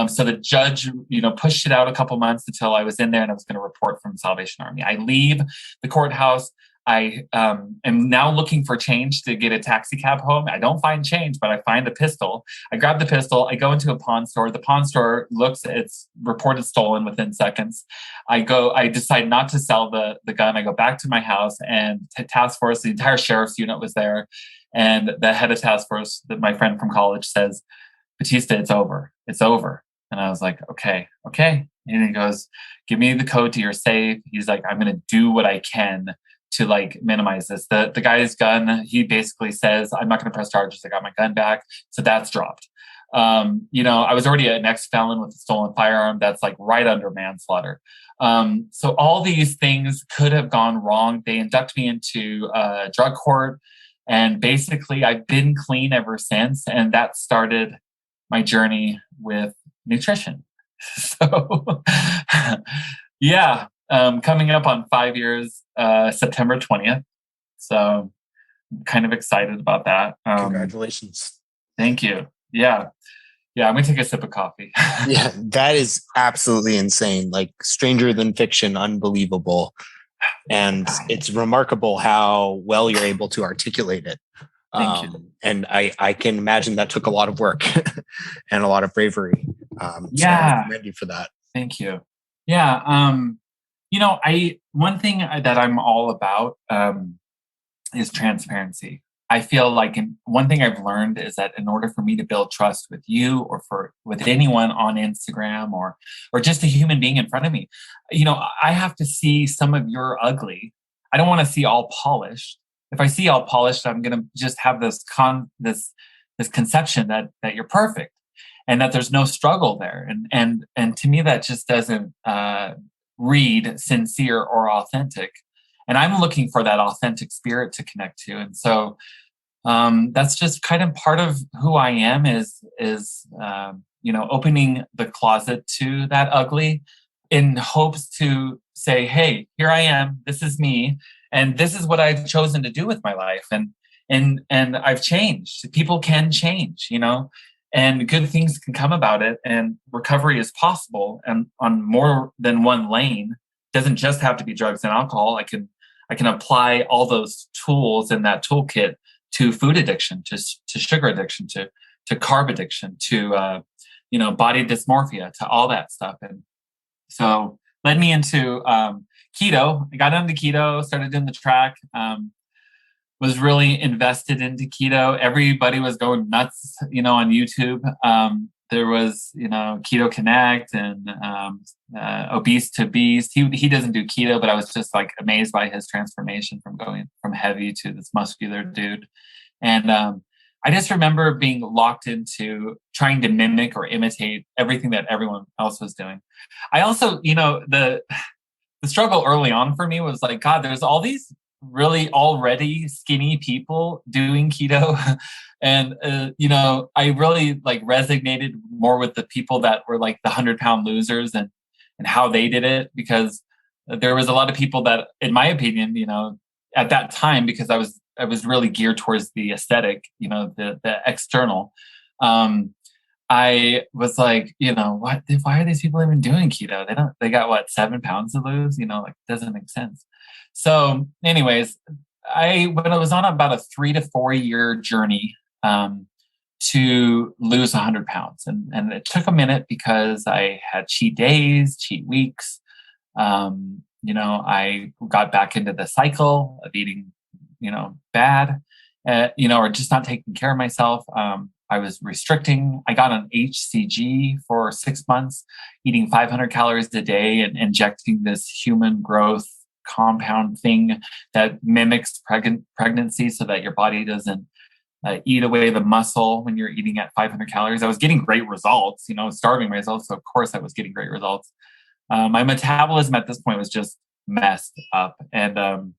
So the judge, pushed it out a couple months until I was in there, and I was going to report from Salvation Army. I leave the courthouse. I am now looking for change to get a taxi cab home. I don't find change, but I find a pistol. I grab the pistol. I go into a pawn store. The pawn store it's reported stolen within seconds. I decide not to sell the gun. I go back to my house, and task force, the entire sheriff's unit was there. And the head of task force, my friend from college, says, Battista, it's over. It's over. And I was like, okay. And he goes, give me the code to your safe. He's like, I'm going to do what I can to like minimize this. The guy's gun, he basically says, I'm not going to press charges. I got my gun back. So that's dropped. I was already an ex-felon with a stolen firearm. That's like right under manslaughter. So all these things could have gone wrong. They induct me into drug court, and basically I've been clean ever since. And that started my journey with nutrition. So yeah. coming up on 5 years, September 20th. So I'm kind of excited about that. Congratulations. Thank you. Yeah. Yeah, I'm going to take a sip of coffee. Yeah, that is absolutely insane. Like stranger than fiction, unbelievable. And it's remarkable how well you're able to articulate it. Thank you. And I can imagine that took a lot of work and a lot of bravery. So I commend you for that. Thank you. Yeah. One thing that I'm all about is transparency. I feel like one thing I've learned is that in order for me to build trust with you or with anyone on Instagram or just a human being in front of me, I have to see some of your ugly. I don't want to see all polished. If I see all polished, I'm going to just have this conception that you're perfect and that there's no struggle there. And to me, that just doesn't read sincere or authentic. And I'm looking for that authentic spirit to connect to. And so that's just kind of part of who I am is opening the closet to that ugly in hopes to say, hey, here I am. This is me. And this is what I've chosen to do with my life. And I've changed. People can change, and good things can come about it. And recovery is possible. And on more than one lane, it doesn't just have to be drugs and alcohol. I can apply all those tools in that toolkit to food addiction, to sugar addiction, to carb addiction, to body dysmorphia, to all that stuff. And so led me into keto. I got into keto, started doing the track, was really invested into keto. Everybody was going nuts, on YouTube. There was, Keto Connect and Obese to Beast. He doesn't do keto, but I was just like amazed by his transformation from going from heavy to this muscular dude. And I just remember being locked into trying to mimic or imitate everything that everyone else was doing. I also, the struggle early on for me was like, God, there's all these really already skinny people doing keto. And, I really resonated more with the people that were like the 100-pound losers and how they did it, because there was a lot of people that, in my opinion, at that time, because I was really geared towards the aesthetic, the external. I was like, why are these people even doing keto? They got 7 pounds to lose, it doesn't make sense. So anyways, when I was on about a 3 to 4 year journey to lose 100 pounds. And it took a minute because I had cheat days, cheat weeks. I got back into the cycle of eating, bad, or just not taking care of myself. I was restricting. I got on HCG for 6 months, eating 500 calories a day and injecting this human growth compound thing that mimics pregnancy so that your body doesn't eat away the muscle when you're eating at 500 calories. I was getting great results, starving myself. So of course I was getting great results. My metabolism at this point was just messed up. And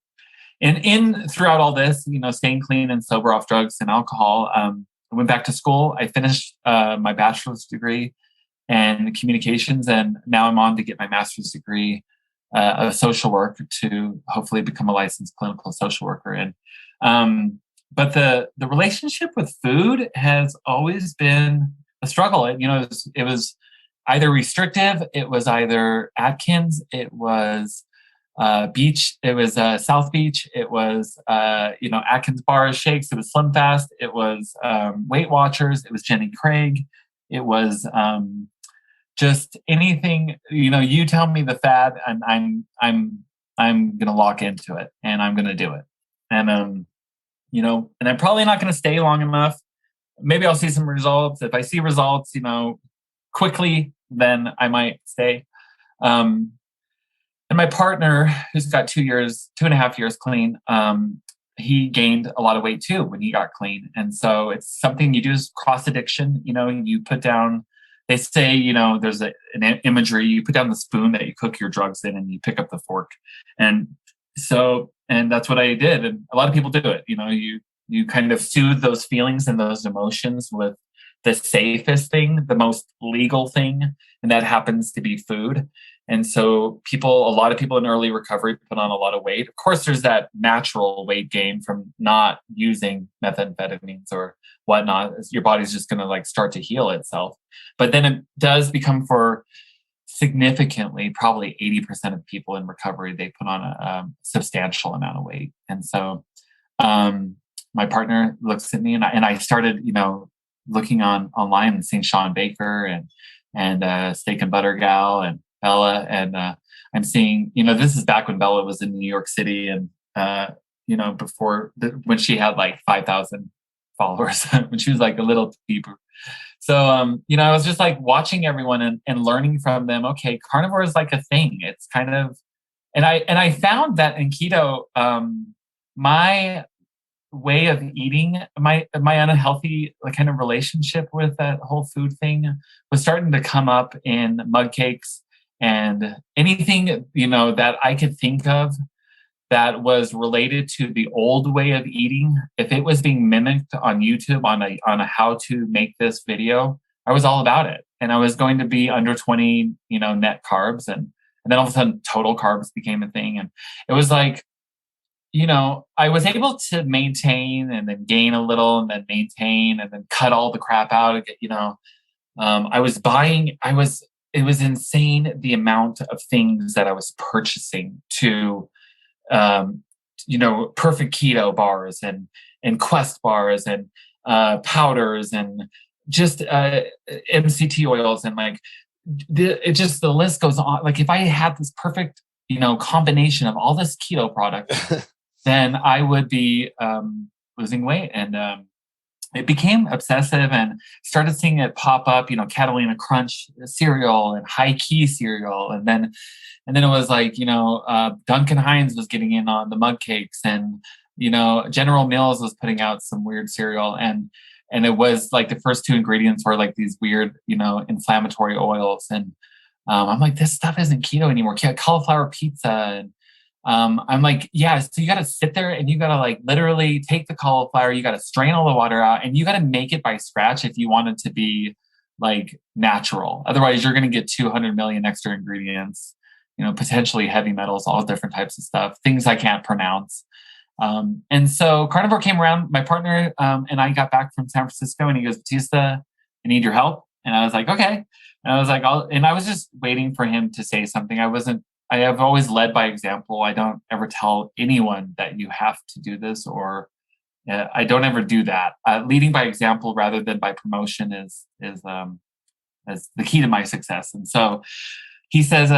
throughout all this, staying clean and sober off drugs and alcohol, I went back to school. I finished my bachelor's degree in communications, and now I'm on to get my master's degree of social work to hopefully become a licensed clinical social worker. And but the relationship with food has always been a struggle. It was either restrictive, it was either Atkins, it was Beach, it was South Beach, it was Atkins bars, shakes, it was Slim Fast, it was Weight Watchers, it was Jenny Craig, it was just anything. You tell me the fad, and I'm gonna lock into it, and I'm gonna do it, and and I'm probably not gonna stay long enough. Maybe I'll see some results. If I see results, quickly, then I might stay. And my partner, who's got 2.5 years clean, he gained a lot of weight too when he got clean. And so it's something you do is cross addiction. You put down, they say, there's an imagery, you put down the spoon that you cook your drugs in and you pick up the fork. And that's what I did. And a lot of people do it. You kind of soothe those feelings and those emotions with the safest thing, the most legal thing, and that happens to be food. And so a lot of people in early recovery put on a lot of weight. Of course, there's that natural weight gain from not using methamphetamines or whatnot. Your body's just going to like start to heal itself. But then it does become for significantly, probably 80% of people in recovery, they put on a substantial amount of weight. And so my partner looks at me and I started, looking online and seeing Sean Baker and Steak and Butter Gal and Bella. And I'm seeing, this is back when Bella was in New York City and, when she had like 5,000 followers, when she was like a little deeper. So, I was just like watching everyone and learning from them. Okay, carnivore is like a thing. It's kind of, and I found that in keto, my way of eating, my unhealthy kind of relationship with that whole food thing was starting to come up in mug cakes and anything, that I could think of that was related to the old way of eating. If it was being mimicked on YouTube on a how to make this video, I was all about it. And I was going to be under 20, net carbs. And then all of a sudden total carbs became a thing. And it was like, I was able to maintain and then gain a little and then maintain and then cut all the crap out. It was insane the amount of things that I was purchasing to, perfect keto bars and Quest bars and powders and just MCT oils and like the list goes on. Like if I had this perfect, combination of all this keto product, then I would be losing weight. And it became obsessive and started seeing it pop up, Catalina Crunch cereal and High Key cereal. And then it was like, Duncan Hines was getting in on the mug cakes and, General Mills was putting out some weird cereal. And it was like the first two ingredients were like these weird, inflammatory oils. And I'm like, this stuff isn't keto anymore. Cauliflower pizza. And I'm like, yeah, so you got to sit there and you got to like literally take the cauliflower, you got to strain all the water out and you got to make it by scratch if you want it to be like natural. Otherwise, you're going to get 200 million extra ingredients, potentially heavy metals, all different types of stuff, things I can't pronounce. And so Carnivore came around, my partner and I got back from San Francisco and he goes, Battista, I need your help. And I was like, okay. And I was like, I was just waiting for him to say something. I have always led by example. I don't ever tell anyone that you have to do this, or I don't ever do that. Leading by example rather than by promotion is the key to my success. And so he says,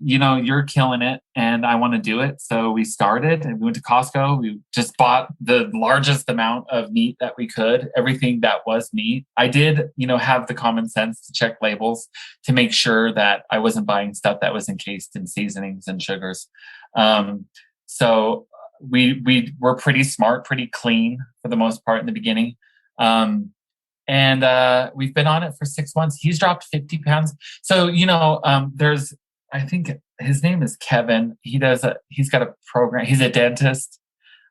you're killing it and I want to do it. So we started and we went to Costco. We just bought the largest amount of meat that we could, everything that was meat. I did, have the common sense to check labels to make sure that I wasn't buying stuff that was encased in seasonings and sugars. So we were pretty smart, pretty clean for the most part in the beginning. And we've been on it for 6 months. He's dropped 50 pounds. So, I think his name is Kevin. He's got a program. He's a dentist.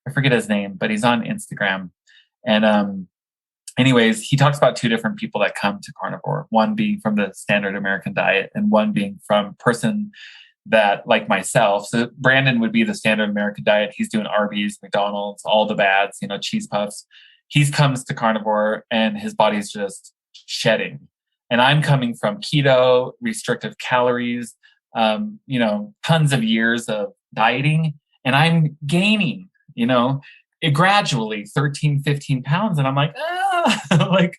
I forget his name, but he's on Instagram. And anyways, he talks about two different people that come to carnivore, one being from the standard American diet and one being from person that like myself. So Brandon would be the standard American diet. He's doing Arby's, McDonald's, all the bads, cheese puffs. He comes to carnivore and his body's just shedding. And I'm coming from keto, restrictive calories, tons of years of dieting. And I'm gaining, it gradually 13, 15 pounds. And I'm like, like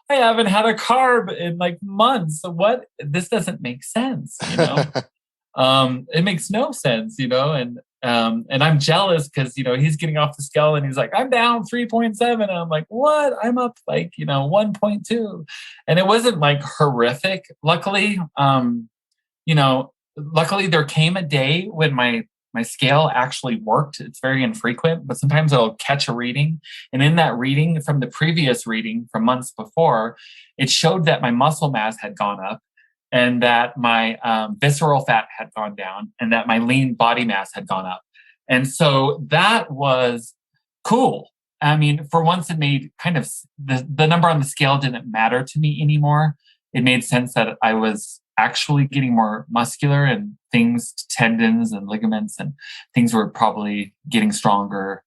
I haven't had a carb in like months. So what? This doesn't make sense, It makes no sense, and I'm jealous because, he's getting off the scale and he's like, I'm down 3.7. And I'm like, what? I'm up like, 1.2. And it wasn't like horrific. Luckily, luckily there came a day when my scale actually worked. It's very infrequent, but sometimes it'll catch a reading. And in that reading from the previous reading from months before, it showed that my muscle mass had gone up and that my visceral fat had gone down and that my lean body mass had gone up. And so that was cool. I mean, for once it made kind of the number on the scale didn't matter to me anymore. It made sense that I was actually getting more muscular and things, tendons and ligaments and things were probably getting stronger,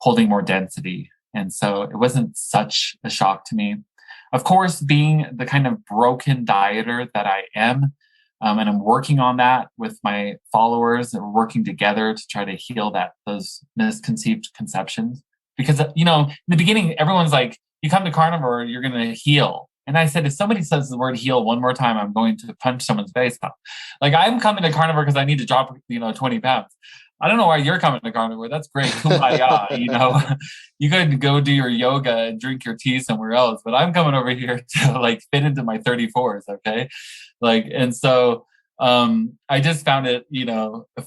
holding more density. And so it wasn't such a shock to me. Of course, being the kind of broken dieter that I am, and I'm working on that with my followers, and we're working together to try to heal those misconceived conceptions. Because, in the beginning, everyone's like, you come to Carnivore, you're going to heal. And I said, if somebody says the word heal one more time, I'm going to punch someone's face off. Like, I'm coming to Carnivore because I need to drop, 20 pounds. I don't know why you're coming to Carnivore. That's great. Kumbaya, you could go do your yoga and drink your tea somewhere else, but I'm coming over here to fit into my 34s. Okay. And so, I just found it,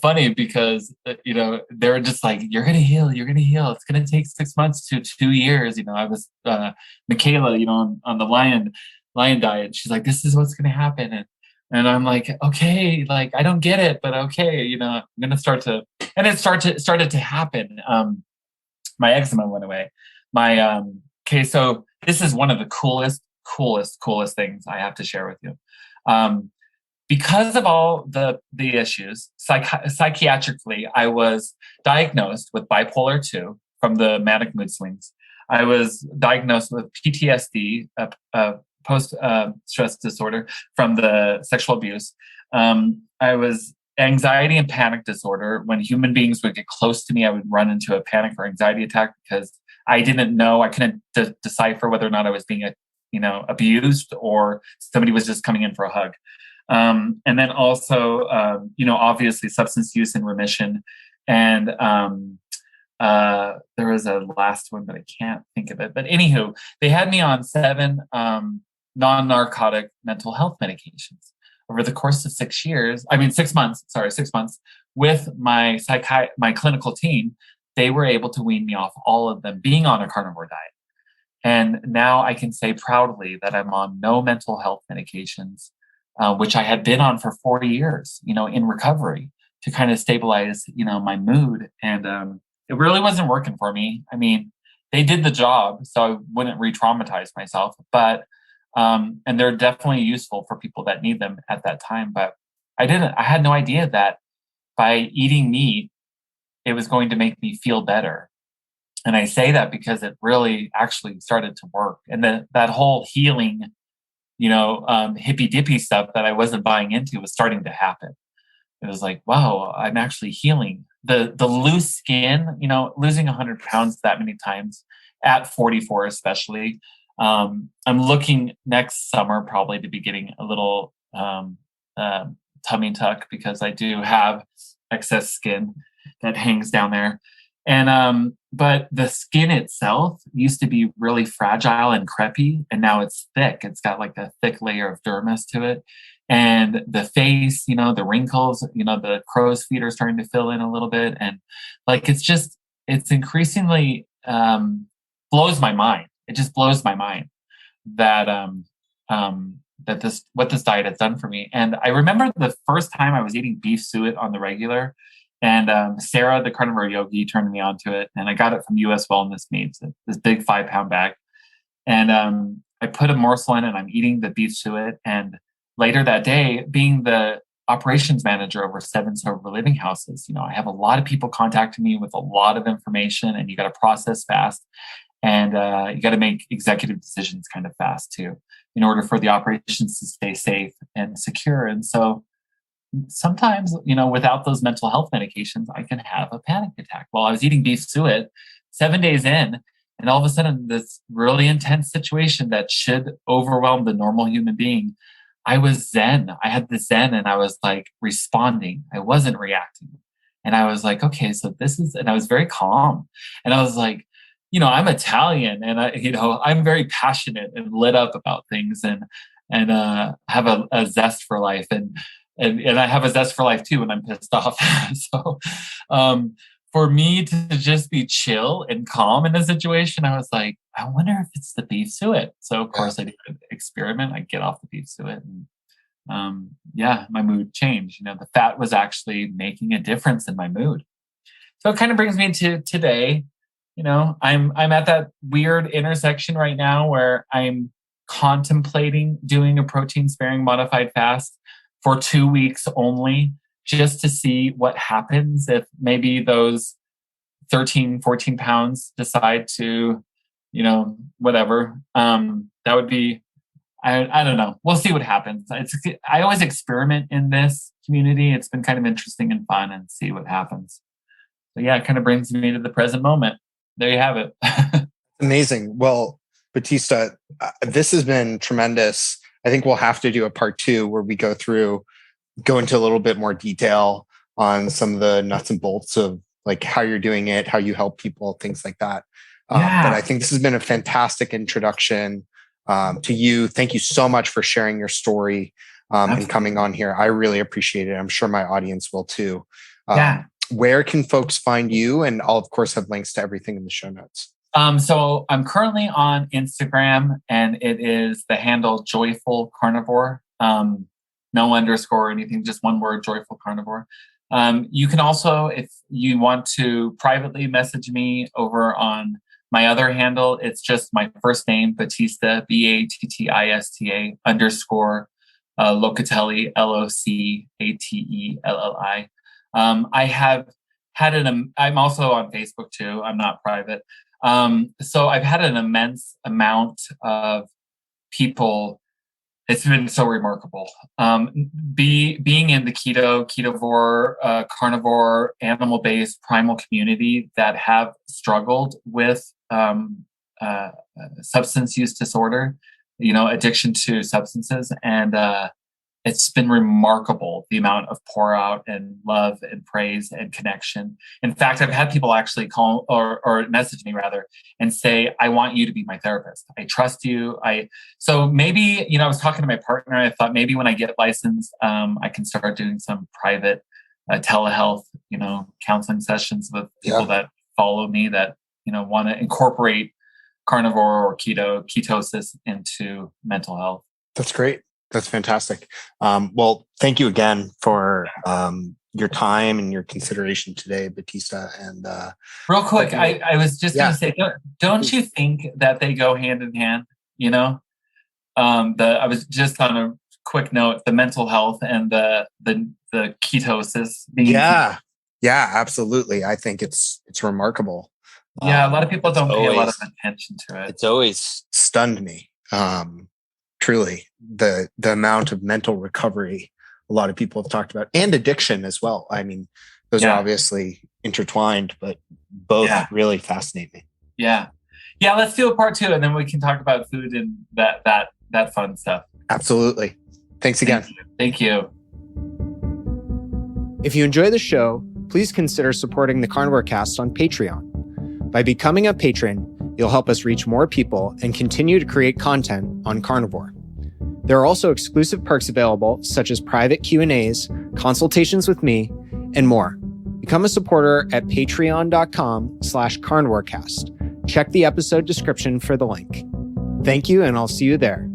funny because, they were just like, you're going to heal. It's going to take 6 months to 2 years. I was, Michaela, on the lion diet. She's like, this is what's going to happen. And I'm like, okay, I don't get it, but okay, I'm going to start to, and it started to happen. My eczema went away. Okay, so this is one of the coolest things I have to share with you. Because of all the issues, psychiatrically, I was diagnosed with bipolar 2 from the manic mood swings. I was diagnosed with PTSD, post-stress disorder from the sexual abuse. I was anxiety and panic disorder. When human beings would get close to me, I would run into a panic or anxiety attack because I didn't know, I couldn't decipher whether or not I was being, abused or somebody was just coming in for a hug. And then also, obviously substance use and remission. And there was a last one, but I can't think of it. But anywho, they had me on 7 non-narcotic mental health medications over the course of 6 months with my clinical team. They were able to wean me off all of them being on a carnivore diet. And now I can say proudly that I'm on no mental health medications, which I had been on for 4 years, in recovery to kind of stabilize, my mood. And it really wasn't working for me. I mean, they did the job, so I wouldn't re-traumatize myself, but and they're definitely useful for people that need them at that time. But I had no idea that by eating meat, it was going to make me feel better. And I say that because it really actually started to work. And that whole healing, hippy dippy stuff that I wasn't buying into was starting to happen. It was like, wow, I'm actually healing. The loose skin, losing 100 pounds that many times at 44, especially. I'm looking next summer probably to be getting a little tummy tuck because I do have excess skin that hangs down there. And but the skin itself used to be really fragile and crepey, and now it's thick. It's got like a thick layer of dermis to it. And the face, the wrinkles, the crow's feet are starting to fill in a little bit. And it's increasingly blows my mind. It just blows my mind that what this diet has done for me. And I remember the first time I was eating beef suet on the regular, and Sarah, the carnivore yogi, turned me onto it, and I got it from US Wellness Meats, this big 5-pound bag. And I put a morsel in, and I'm eating the beef suet. And later that day, being the operations manager over 7 sober living houses, I have a lot of people contacting me with a lot of information, and you got to process fast. And you got to make executive decisions kind of fast too, in order for the operations to stay safe and secure. And so sometimes, without those mental health medications, I can have a panic attack. Well, I was eating beef suet 7 days in, and all of a sudden, this really intense situation that should overwhelm the normal human being, I was zen. I had the zen, and I was responding. I wasn't reacting. And I was like, okay, so and I was very calm. And I was like, I'm Italian, and I'm very passionate and lit up about things, and have a zest for life, and I have a zest for life too when I'm pissed off. So, for me to just be chill and calm in a situation, I was like, I wonder if it's the beef suet. So of course I did an experiment. I get off the beef suet, and my mood changed. The fat was actually making a difference in my mood. So it kind of brings me to today. I'm at that weird intersection right now where I'm contemplating doing a protein sparing modified fast for 2 weeks only, just to see what happens if maybe those 13, 14 pounds decide to, whatever. That would be, I don't know. We'll see what happens. I always experiment in this community. It's been kind of interesting and fun, and see what happens. So yeah, it kind of brings me to the present moment. There you have it. Amazing. Well, Battista, this has been tremendous. I think we'll have to do a part 2 where we go into a little bit more detail on some of the nuts and bolts of like how you're doing it, how you help people, things like that. But I think this has been a fantastic introduction to you. Thank you so much for sharing your story and coming on here. I really appreciate it. I'm sure my audience will too. Where can folks find you? And I'll, of course, have links to everything in the show notes. So I'm currently on Instagram, and it is the handle Joyful Carnivore. No underscore or anything, just one word, Joyful Carnivore. You can also, if you want to privately message me over on my other handle, it's just my first name, Battista, Battista _ Locatelli, Locatelli. I have had I'm also on Facebook too. I'm not private. So I've had an immense amount of people. It's been so remarkable. Being in the ketovore, carnivore, animal-based primal community that have struggled with substance use disorder, addiction to substances. And it's been remarkable, the amount of pour out and love and praise and connection. In fact, I've had people actually call or message me rather and say, I want you to be my therapist. I trust you. So maybe, I was talking to my partner. I thought maybe when I get licensed, I can start doing some private telehealth, counseling sessions with people that follow me that, want to incorporate carnivore or ketosis into mental health. That's great. That's fantastic. Well, thank you again for your time and your consideration today, Battista. And real quick, I was just going to say, don't you think that they go hand in hand? I was just on a quick note, the mental health and the ketosis. Yeah, absolutely. I think it's remarkable. Yeah, a lot of people don't pay a lot of attention to it. It's always stunned me. Truly, the amount of mental recovery a lot of people have talked about, and addiction as well. I mean, those are obviously intertwined, but both really fascinate me. Yeah. Let's do a part 2, and then we can talk about food and that fun stuff. Absolutely. Thanks again. Thank you. If you enjoy the show, please consider supporting the Carnivore Cast on Patreon. By becoming a patron, you'll help us reach more people and continue to create content on carnivore. There are also exclusive perks available, such as private Q&As, consultations with me, and more. Become a supporter at patreon.com/carnivorecast. Check the episode description for the link. Thank you, and I'll see you there.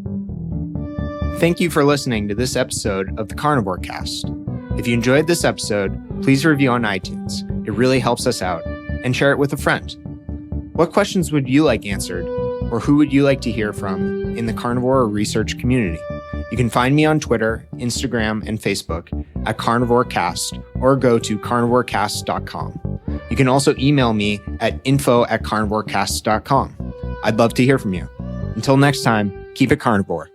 Thank you for listening to this episode of the Carnivore Cast. If you enjoyed this episode, please review on iTunes. It really helps us out. And share it with a friend. What questions would you like answered, or who would you like to hear from in the carnivore research community? You can find me on Twitter, Instagram, and Facebook at Carnivore Cast, or go to carnivorecast.com. You can also email me at info@carnivorecast.com. I'd love to hear from you. Until next time, keep it carnivore.